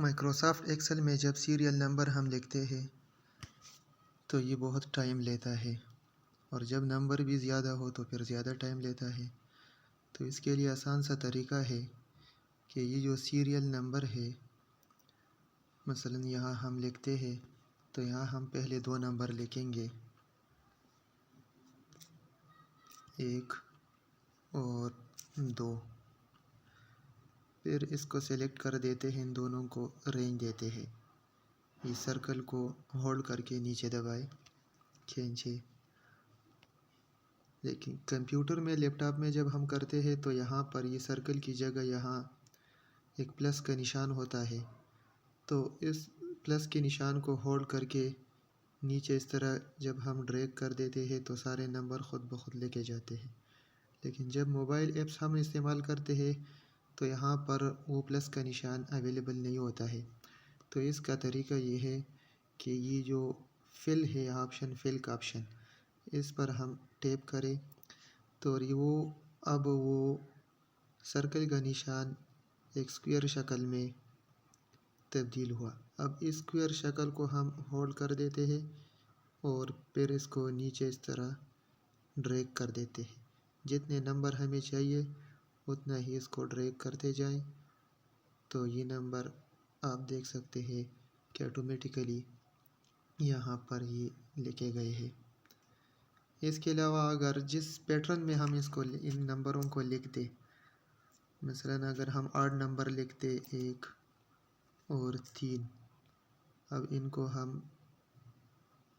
Microsoft Excel میں جب serial number ہم لکھتے ہیں تو یہ بہت ٹائم لیتا ہے، اور جب نمبر بھی زیادہ ہو تو پھر زیادہ ٹائم لیتا ہے۔ تو اس کے لیے آسان سا طریقہ ہے کہ یہ جو سیریل نمبر ہے، مثلا یہاں ہم لکھتے ہیں تو یہاں ہم پہلے 2 نمبر لکھیں گے، 1 اور 2، پھر اس کو سلیکٹ کر دیتے ہیں، ان دونوں کو رینج دیتے ہیں، یہ سرکل کو ہولڈ کر کے نیچے دبائے کھینچے۔ لیکن کمپیوٹر میں، لیپ ٹاپ میں جب ہم کرتے ہیں تو یہاں پر یہ سرکل کی جگہ یہاں ایک پلس کا نشان ہوتا ہے، تو اس پلس کے نشان کو ہولڈ کر کے نیچے اس طرح جب ہم ڈریگ کر دیتے ہیں تو سارے نمبر خود بخود لے جاتے ہیں۔ لیکن جب موبائل ایپس ہم استعمال کرتے ہیں تو یہاں پر وہ پلس کا نشان اویلیبل نہیں ہوتا ہے۔ تو اس کا طریقہ یہ ہے کہ یہ جو فل ہے آپشن، فل کا آپشن، اس پر ہم ٹیپ کریں تو اب وہ سرکل کا نشان ایک اسکوئر شکل میں تبدیل ہوا۔ اب اس اسکوئر شکل کو ہم ہولڈ کر دیتے ہیں اور پھر اس کو نیچے اس طرح ڈریگ کر دیتے ہیں، جتنے نمبر ہمیں چاہیے اتنا ہی اس کو ڈریگ کرتے جائیں، تو یہ نمبر آپ دیکھ سکتے ہیں کہ آٹومیٹیکلی یہاں پر یہ لکھے گئے ہیں۔ اس کے علاوہ اگر جس پیٹرن میں ہم ان نمبروں کو لکھتے، مثلا اگر ہم 8 نمبر لکھتے 1 اور 3، اب ان کو ہم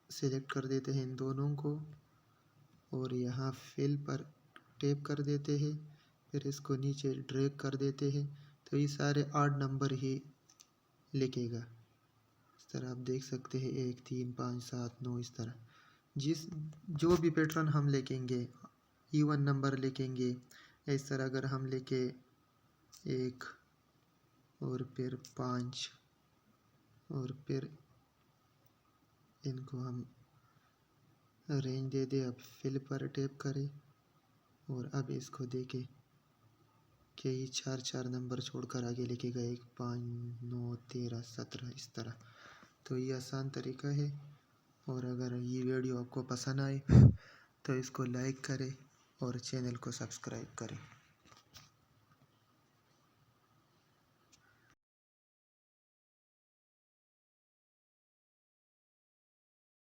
سلیکٹ کر دیتے ہیں ان دونوں کو، اور یہاں فل پر ٹیپ کر دیتے ہیں، پھر اس کو نیچے ڈریگ کر دیتے ہیں، تو یہ سارے 8 نمبر ہی لکھے گا۔ اس طرح آپ دیکھ سکتے ہیں 1 3 5 7 9، اس طرح جو بھی پیٹرن ہم لکھیں گے، ایون نمبر لکھیں گے، اس طرح اگر ہم لکھیں 1 اور پھر 5 اور پھر ان کو ہم رینج دے دیں، اب فل پر ٹیپ کریں اور اب اس کو دیکھیں کہ یہ 4 نمبر چھوڑ کر آگے لکھے گئے 1 5 9 13 17، اس طرح۔ تو یہ آسان طریقہ ہے، اور اگر یہ ویڈیو آپ کو پسند آئے تو اس کو لائک کریں اور چینل کو سبسکرائب کریں۔